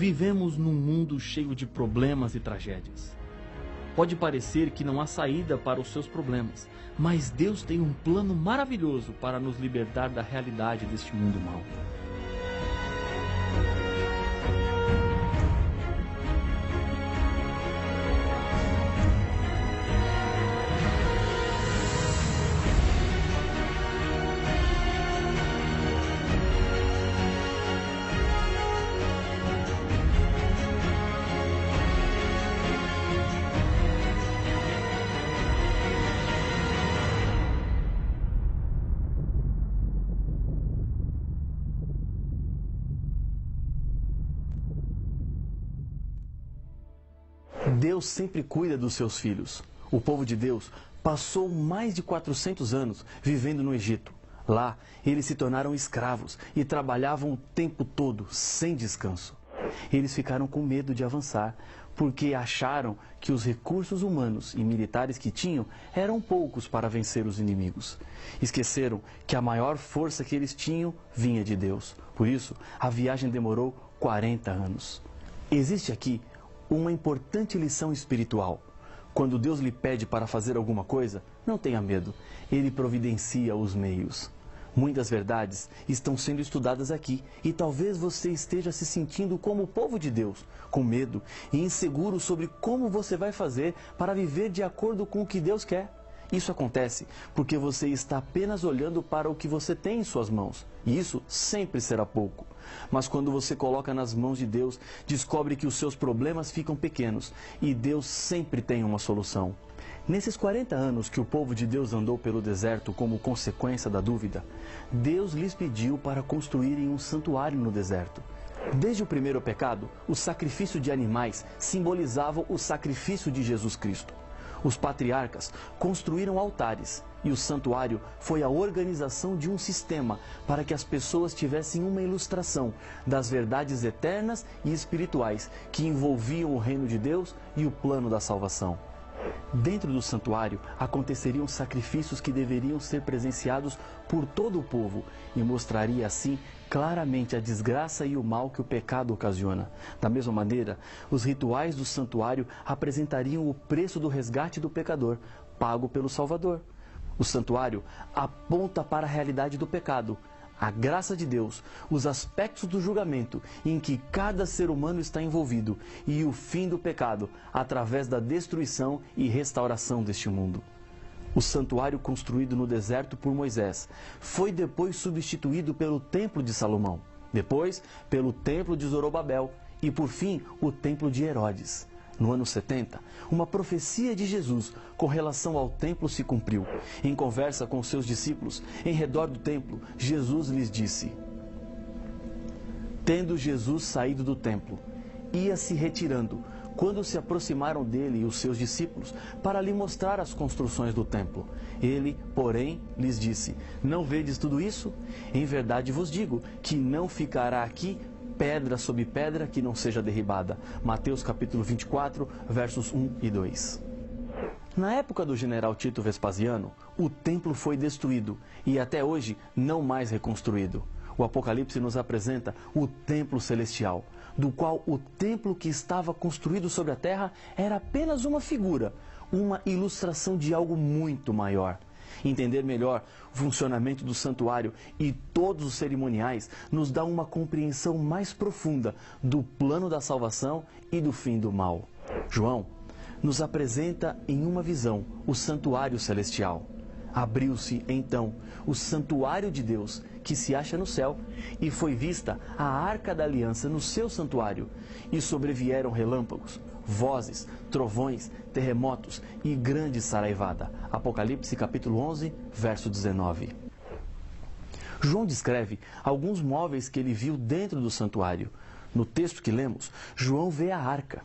Vivemos num mundo cheio de problemas e tragédias. Pode parecer que não há saída para os seus problemas, mas Deus tem um plano maravilhoso para nos libertar da realidade deste mundo mau. Deus sempre cuida dos seus filhos. O povo de Deus passou mais de 400 anos vivendo no Egito. Lá, eles se tornaram escravos e trabalhavam o tempo todo, sem descanso. Eles ficaram com medo de avançar, porque acharam que os recursos humanos e militares que tinham eram poucos para vencer os inimigos. Esqueceram que a maior força que eles tinham vinha de Deus. Por isso, a viagem demorou 40 anos. Existe aqui uma importante lição espiritual. Quando Deus lhe pede para fazer alguma coisa, não tenha medo. Ele providencia os meios. Muitas verdades estão sendo estudadas aqui e talvez você esteja se sentindo como o povo de Deus, com medo e inseguro sobre como você vai fazer para viver de acordo com o que Deus quer. Isso acontece porque você está apenas olhando para o que você tem em suas mãos. E isso sempre será pouco. Mas quando você coloca nas mãos de Deus, descobre que os seus problemas ficam pequenos e Deus sempre tem uma solução. Nesses 40 anos que o povo de Deus andou pelo deserto como consequência da dúvida, Deus lhes pediu para construírem um santuário no deserto. Desde o primeiro pecado, o sacrifício de animais simbolizava o sacrifício de Jesus Cristo. Os patriarcas construíram altares e o santuário foi a organização de um sistema para que as pessoas tivessem uma ilustração das verdades eternas e espirituais que envolviam o reino de Deus e o plano da salvação. Dentro do santuário aconteceriam sacrifícios que deveriam ser presenciados por todo o povo e mostraria assim claramente a desgraça e o mal que o pecado ocasiona. Da mesma maneira, os rituais do santuário apresentariam o preço do resgate do pecador, pago pelo Salvador. O santuário aponta para a realidade do pecado, a graça de Deus, os aspectos do julgamento em que cada ser humano está envolvido e o fim do pecado através da destruição e restauração deste mundo. O santuário construído no deserto por Moisés foi depois substituído pelo Templo de Salomão, depois pelo Templo de Zorobabel e por fim o Templo de Herodes. No ano 70, uma profecia de Jesus com relação ao templo se cumpriu. Em conversa com seus discípulos, em redor do templo, Jesus lhes disse: Tendo Jesus saído do templo, ia se retirando, quando se aproximaram dele e os seus discípulos para lhe mostrar as construções do templo. Ele, porém, lhes disse: Não vedes tudo isso? Em verdade vos digo que não ficará aqui pedra sobre pedra que não seja derribada. Mateus capítulo 24, versos 1 e 2. Na época do general Tito Vespasiano, o templo foi destruído e até hoje não mais reconstruído. O Apocalipse nos apresenta o templo celestial, do qual o templo que estava construído sobre a terra era apenas uma figura, uma ilustração de algo muito maior. Entender melhor o funcionamento do santuário e todos os cerimoniais nos dá uma compreensão mais profunda do plano da salvação e do fim do mal. João nos apresenta em uma visão o santuário celestial. Abriu-se, então, o santuário de Deus, que se acha no céu, e foi vista a arca da aliança no seu santuário, e sobrevieram relâmpagos, vozes, trovões, terremotos e grande saraivada. Apocalipse capítulo 11, verso 19. João descreve alguns móveis que ele viu dentro do santuário. No texto que lemos, João vê a arca.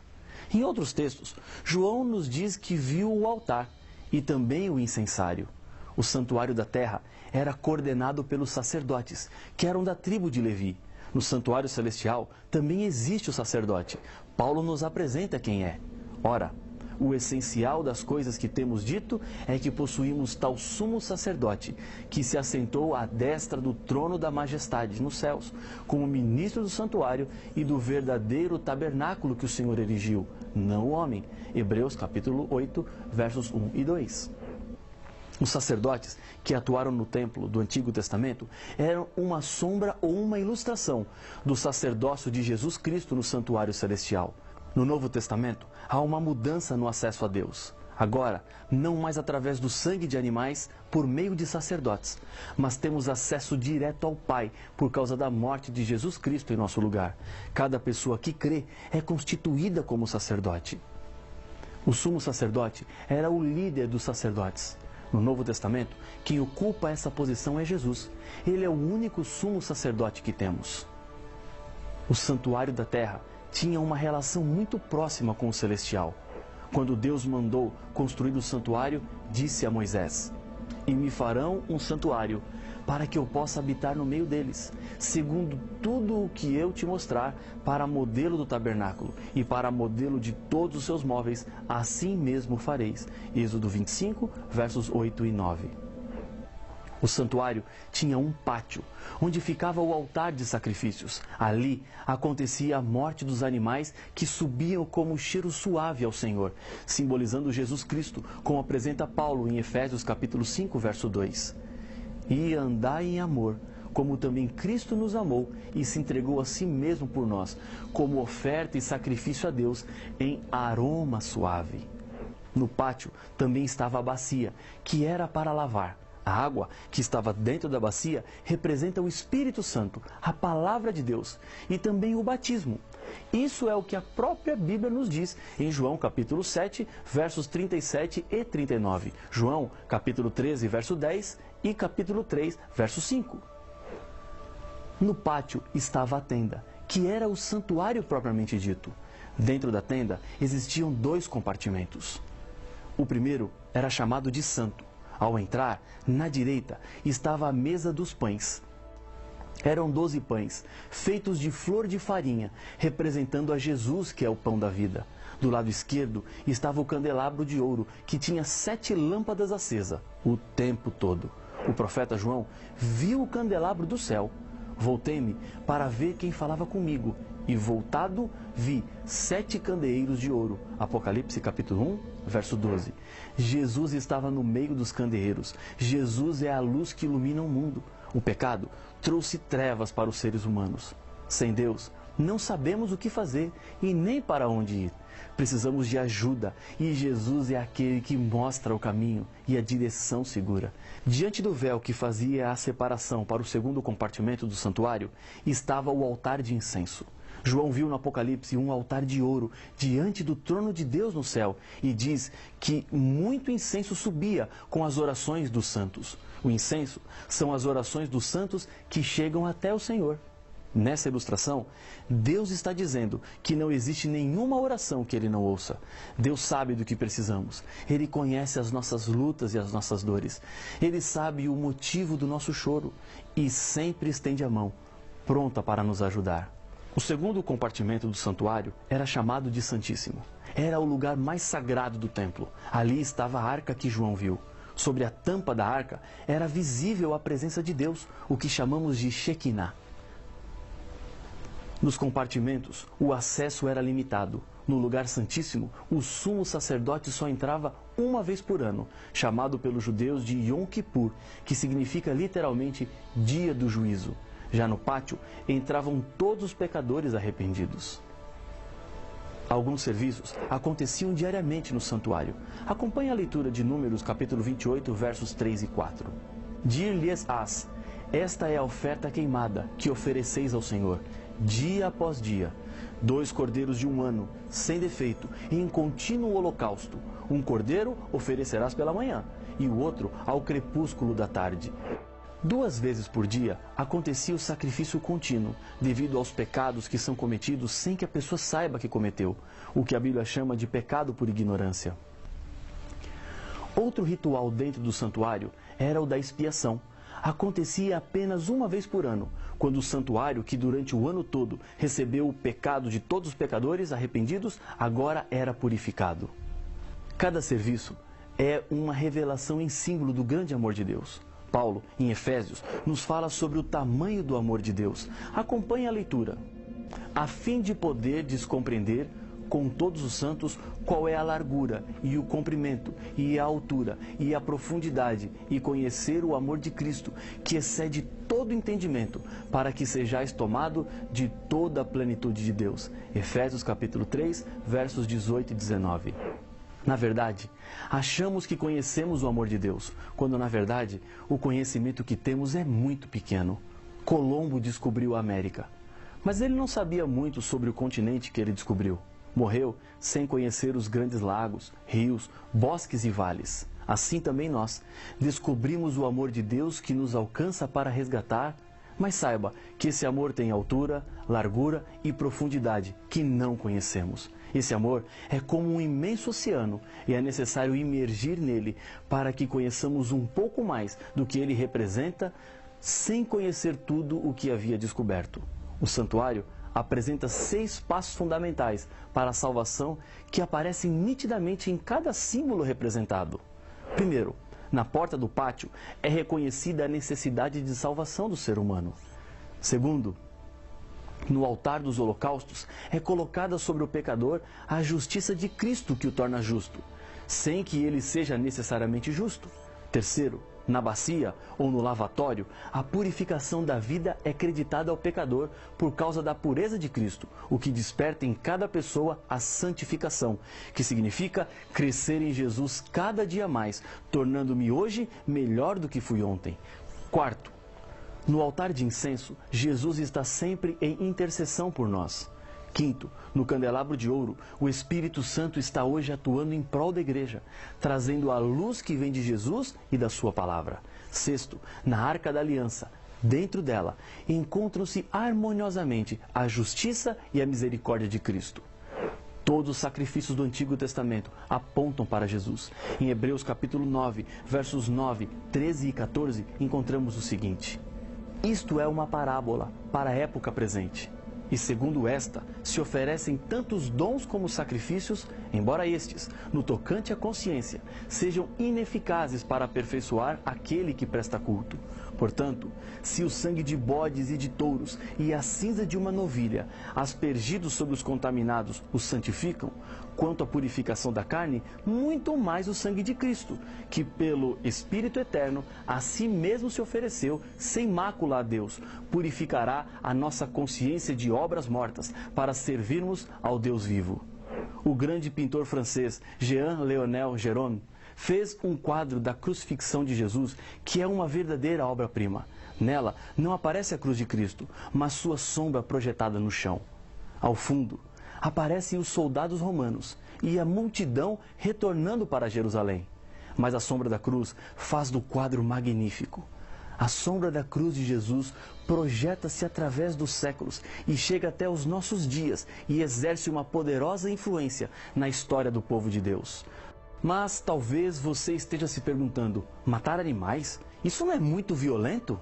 Em outros textos, João nos diz que viu o altar e também o incensário. O santuário da terra era coordenado pelos sacerdotes, que eram da tribo de Levi. No santuário celestial também existe o sacerdote. Paulo nos apresenta quem é. Ora, O essencial das coisas que temos dito é que possuímos tal sumo sacerdote, que se assentou à destra do trono da majestade nos céus, como ministro do santuário e do verdadeiro tabernáculo que o Senhor erigiu, não o homem. Hebreus capítulo 8, versos 1 e 2. Os sacerdotes que atuaram no templo do Antigo Testamento eram uma sombra ou uma ilustração do sacerdócio de Jesus Cristo no santuário celestial. No Novo Testamento, há uma mudança no acesso a Deus. Agora, não mais através do sangue de animais por meio de sacerdotes, mas temos acesso direto ao Pai por causa da morte de Jesus Cristo em nosso lugar. Cada pessoa que crê é constituída como sacerdote. O sumo sacerdote era o líder dos sacerdotes. No Novo Testamento, quem ocupa essa posição é Jesus. Ele é o único sumo sacerdote que temos. O santuário da terra tinha uma relação muito próxima com o celestial. Quando Deus mandou construir o santuário, disse a Moisés: "E me farão um santuário, para que eu possa habitar no meio deles, segundo tudo o que eu te mostrar, para modelo do tabernáculo e para modelo de todos os seus móveis, assim mesmo fareis." Êxodo 25, versos 8 e 9. O santuário tinha um pátio, onde ficava o altar de sacrifícios. Ali acontecia a morte dos animais que subiam como um cheiro suave ao Senhor, simbolizando Jesus Cristo, como apresenta Paulo em Efésios capítulo 5, verso 2. "E andai em amor, como também Cristo nos amou e se entregou a si mesmo por nós, como oferta e sacrifício a Deus em aroma suave." No pátio também estava a bacia, que era para lavar. A água que estava dentro da bacia representa o Espírito Santo, a palavra de Deus, e também o batismo. Isso é o que a própria Bíblia nos diz em João capítulo 7, versos 37 e 39. João capítulo 13, verso 10 e capítulo 3, verso 5. No pátio estava a tenda, que era o santuário propriamente dito. Dentro da tenda existiam 2 compartimentos. O primeiro era chamado de santo. Ao entrar, na direita, estava a mesa dos pães. Eram 12 pães, feitos de flor de farinha, representando a Jesus, que é o pão da vida. Do lado esquerdo estava o candelabro de ouro, que tinha 7 lâmpadas acesas, o tempo todo. O profeta João viu o candelabro do céu. Voltei-me para ver quem falava comigo, e voltado vi 7 candeeiros de ouro. Apocalipse capítulo 1, verso 12. Jesus estava no meio dos candeeiros. Jesus é a luz que ilumina o mundo. O pecado trouxe trevas para os seres humanos. Sem Deus, não sabemos o que fazer e nem para onde ir. Precisamos de ajuda e Jesus é aquele que mostra o caminho e a direção segura. Diante do véu que fazia a separação para o segundo compartimento do santuário, estava o altar de incenso. João viu no Apocalipse um altar de ouro diante do trono de Deus no céu e diz que muito incenso subia com as orações dos santos. O incenso são as orações dos santos que chegam até o Senhor. Nessa ilustração, Deus está dizendo que não existe nenhuma oração que Ele não ouça. Deus sabe do que precisamos. Ele conhece as nossas lutas e as nossas dores. Ele sabe o motivo do nosso choro e sempre estende a mão, pronta para nos ajudar. O segundo compartimento do santuário era chamado de Santíssimo. Era o lugar mais sagrado do templo. Ali estava a arca que João viu. Sobre a tampa da arca era visível a presença de Deus, o que chamamos de Shekinah. Nos compartimentos, o acesso era limitado. No lugar santíssimo, o sumo sacerdote só entrava uma vez por ano, chamado pelos judeus de Yom Kippur, que significa literalmente dia do juízo. Já no pátio, entravam todos os pecadores arrependidos. Alguns serviços aconteciam diariamente no santuário. Acompanhe a leitura de Números capítulo 28, versos 3 e 4. Dir-lhes-ás: esta é a oferta queimada que ofereceis ao Senhor, dia após dia. 2 cordeiros de 1 ano, sem defeito, em contínuo holocausto. Um cordeiro oferecerás pela manhã, e o outro ao crepúsculo da tarde. 2 vezes por dia acontecia o sacrifício contínuo, devido aos pecados que são cometidos sem que a pessoa saiba que cometeu, o que a Bíblia chama de pecado por ignorância. Outro ritual dentro do santuário era o da expiação. Acontecia apenas uma vez por ano, quando o santuário, que durante o ano todo recebeu o pecado de todos os pecadores arrependidos, agora era purificado. Cada serviço é uma revelação em símbolo do grande amor de Deus. Paulo, em Efésios, nos fala sobre o tamanho do amor de Deus. Acompanhe a leitura. A fim de poder compreender com todos os santos qual é a largura e o comprimento e a altura e a profundidade, e conhecer o amor de Cristo, que excede todo entendimento, para que sejais tomado de toda a plenitude de Deus. Efésios capítulo 3, versos 18 e 19. Na verdade, achamos que conhecemos o amor de Deus, quando na verdade o conhecimento que temos é muito pequeno. Colombo descobriu a América, mas ele não sabia muito sobre o continente que ele descobriu. Morreu sem conhecer os grandes lagos, rios, bosques e vales. Assim também nós descobrimos o amor de Deus que nos alcança para resgatar, mas saiba que esse amor tem altura, largura e profundidade que não conhecemos. Esse amor é como um imenso oceano e é necessário imergir nele para que conheçamos um pouco mais do que ele representa, sem conhecer tudo o que havia descoberto. O santuário apresenta 6 passos fundamentais para a salvação que aparecem nitidamente em cada símbolo representado. Primeiro, na porta do pátio é reconhecida a necessidade de salvação do ser humano. Segundo, no altar dos holocaustos é colocada sobre o pecador a justiça de Cristo que o torna justo, sem que ele seja necessariamente justo. Terceiro, na bacia ou no lavatório, a purificação da vida é creditada ao pecador por causa da pureza de Cristo, o que desperta em cada pessoa a santificação, que significa crescer em Jesus cada dia mais, tornando-me hoje melhor do que fui ontem. Quarto, no altar de incenso, Jesus está sempre em intercessão por nós. Quinto, no candelabro de ouro, o Espírito Santo está hoje atuando em prol da igreja, trazendo a luz que vem de Jesus e da sua palavra. Sexto, na Arca da Aliança, dentro dela, encontram-se harmoniosamente a justiça e a misericórdia de Cristo. Todos os sacrifícios do Antigo Testamento apontam para Jesus. Em Hebreus capítulo 9, versos 9, 13 e 14, encontramos o seguinte: isto é uma parábola para a época presente. E segundo esta, se oferecem tantos dons como sacrifícios, embora estes, no tocante à consciência, sejam ineficazes para aperfeiçoar aquele que presta culto. Portanto, se o sangue de bodes e de touros e a cinza de uma novilha, aspergidos sobre os contaminados, os santificam, quanto à purificação da carne, muito mais o sangue de Cristo, que pelo Espírito Eterno a si mesmo se ofereceu sem mácula a Deus, purificará a nossa consciência de obras mortas, para servirmos ao Deus vivo. O grande pintor francês Jean-Léonel Gérôme fez um quadro da crucifixão de Jesus, que é uma verdadeira obra-prima. Nela não aparece a cruz de Cristo, mas sua sombra projetada no chão. Ao fundo, aparecem os soldados romanos e a multidão retornando para Jerusalém. Mas a sombra da cruz faz do quadro magnífico. A sombra da cruz de Jesus projeta-se através dos séculos e chega até os nossos dias e exerce uma poderosa influência na história do povo de Deus. Mas talvez você esteja se perguntando: matar animais? Isso não é muito violento?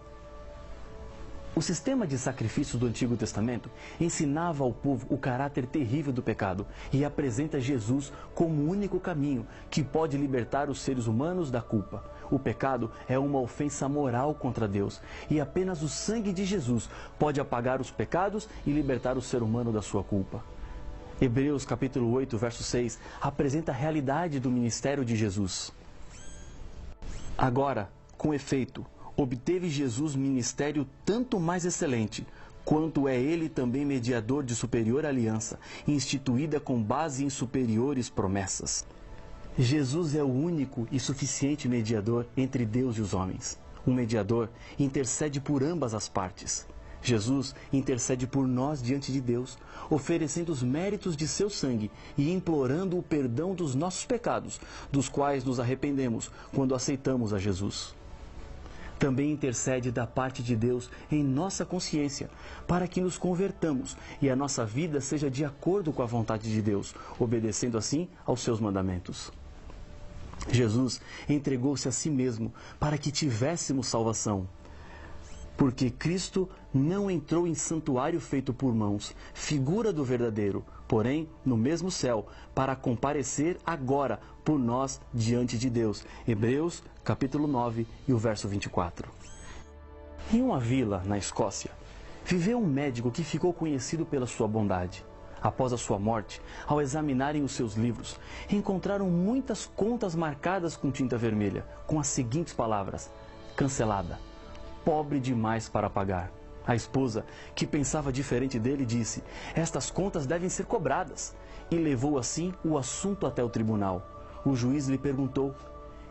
O sistema de sacrifícios do Antigo Testamento ensinava ao povo o caráter terrível do pecado e apresenta Jesus como o único caminho que pode libertar os seres humanos da culpa. O pecado é uma ofensa moral contra Deus e apenas o sangue de Jesus pode apagar os pecados e libertar o ser humano da sua culpa. Hebreus capítulo 8, verso 6, apresenta a realidade do ministério de Jesus. Agora, com efeito, obteve Jesus ministério tanto mais excelente, quanto é ele também mediador de superior aliança, instituída com base em superiores promessas. Jesus é o único e suficiente mediador entre Deus e os homens. O mediador intercede por ambas as partes. Jesus intercede por nós diante de Deus, oferecendo os méritos de seu sangue e implorando o perdão dos nossos pecados, dos quais nos arrependemos quando aceitamos a Jesus. Também intercede da parte de Deus em nossa consciência, para que nos convertamos e a nossa vida seja de acordo com a vontade de Deus, obedecendo assim aos seus mandamentos. Jesus entregou-se a si mesmo para que tivéssemos salvação. Porque Cristo não entrou em santuário feito por mãos, figura do verdadeiro, porém no mesmo céu, para comparecer agora por nós diante de Deus. Hebreus, capítulo 9 e o verso 24. Em uma vila na Escócia, viveu um médico que ficou conhecido pela sua bondade. Após a sua morte, ao examinarem os seus livros, encontraram muitas contas marcadas com tinta vermelha, com as seguintes palavras: cancelada, pobre demais para pagar. A esposa, que pensava diferente dele, disse: estas contas devem ser cobradas, e levou assim o assunto até o tribunal. O juiz lhe perguntou: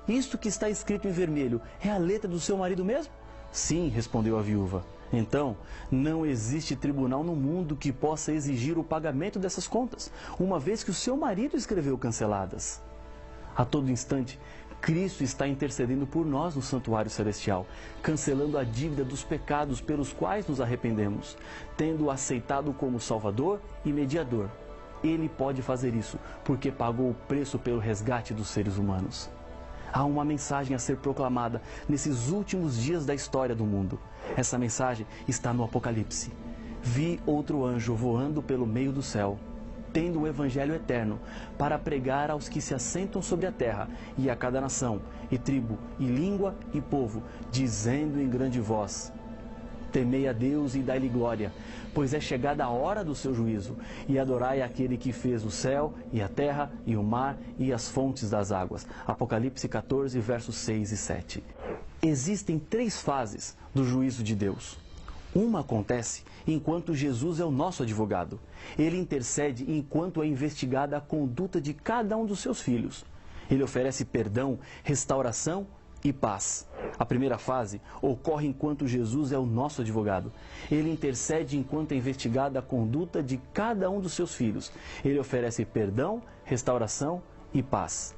isto que está escrito em vermelho é a letra do seu marido mesmo? Sim, respondeu a viúva. Então, não existe tribunal no mundo que possa exigir o pagamento dessas contas, uma vez que o seu marido escreveu canceladas. A todo instante, Cristo está intercedendo por nós no santuário celestial, cancelando a dívida dos pecados pelos quais nos arrependemos, tendo-o aceitado como Salvador e mediador. Ele pode fazer isso, porque pagou o preço pelo resgate dos seres humanos. Há uma mensagem a ser proclamada nesses últimos dias da história do mundo. Essa mensagem está no Apocalipse. Vi outro anjo voando pelo meio do céu, tendo o evangelho eterno, para pregar aos que se assentam sobre a terra, e a cada nação, e tribo, e língua, e povo, dizendo em grande voz: temei a Deus e dai-lhe glória, pois é chegada a hora do seu juízo, e adorai aquele que fez o céu, e a terra, e o mar, e as fontes das águas. Apocalipse 14, versos 6 e 7. Existem 3 fases do juízo de Deus. Uma acontece enquanto Jesus é o nosso advogado. Ele intercede enquanto é investigada a conduta de cada um dos seus filhos. Ele oferece perdão, restauração e paz. A primeira fase ocorre enquanto Jesus é o nosso advogado. Ele intercede enquanto é investigada a conduta de cada um dos seus filhos. Ele oferece perdão, restauração e paz.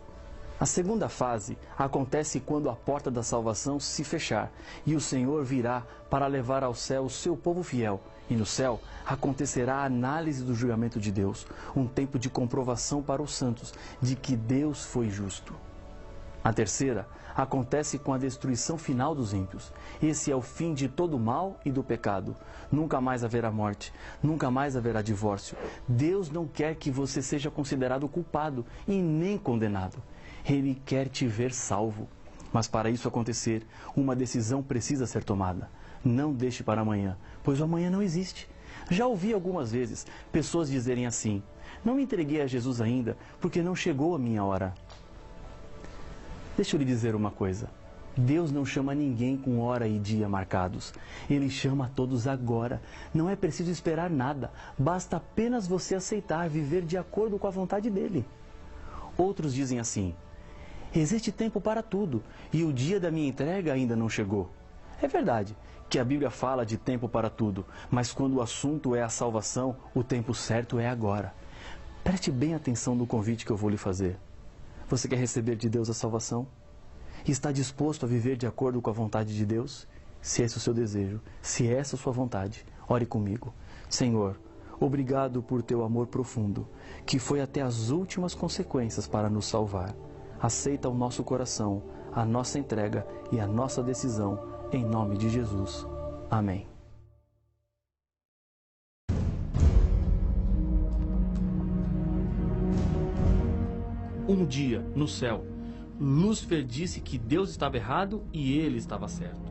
A segunda fase acontece quando a porta da salvação se fechar e o Senhor virá para levar ao céu o seu povo fiel. E no céu acontecerá a análise do julgamento de Deus, um tempo de comprovação para os santos de que Deus foi justo. A terceira acontece com a destruição final dos ímpios. Esse é o fim de todo o mal e do pecado. Nunca mais haverá morte, nunca mais haverá divórcio. Deus não quer que você seja considerado culpado e nem condenado. Ele quer te ver salvo. Mas para isso acontecer, uma decisão precisa ser tomada. Não deixe para amanhã, pois o amanhã não existe. Já ouvi algumas vezes pessoas dizerem assim: não me entreguei a Jesus ainda, porque não chegou a minha hora. Deixa eu lhe dizer uma coisa. Deus não chama ninguém com hora e dia marcados. Ele chama a todos agora. Não é preciso esperar nada. Basta apenas você aceitar viver de acordo com a vontade dele. Outros dizem assim: existe tempo para tudo e o dia da minha entrega ainda não chegou. É verdade que a Bíblia fala de tempo para tudo, mas quando o assunto é a salvação, o tempo certo é agora. Preste bem atenção no convite que eu vou lhe fazer. Você quer receber de Deus a salvação? Está disposto a viver de acordo com a vontade de Deus? Se esse é o seu desejo, se essa é a sua vontade, ore comigo. Senhor, obrigado por teu amor profundo, que foi até as últimas consequências para nos salvar. Aceita o nosso coração, a nossa entrega e a nossa decisão, em nome de Jesus. Amém. Um dia, no céu, Lúcifer disse que Deus estava errado e ele estava certo.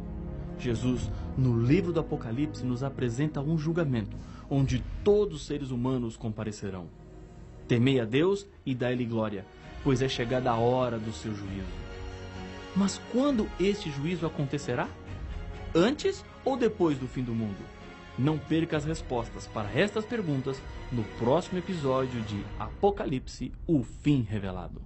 Jesus, no livro do Apocalipse, nos apresenta um julgamento, onde todos os seres humanos comparecerão. Temei a Deus e dai-lhe glória, pois é chegada a hora do seu juízo. Mas quando este juízo acontecerá? Antes ou depois do fim do mundo? Não perca as respostas para estas perguntas no próximo episódio de Apocalipse, o fim revelado.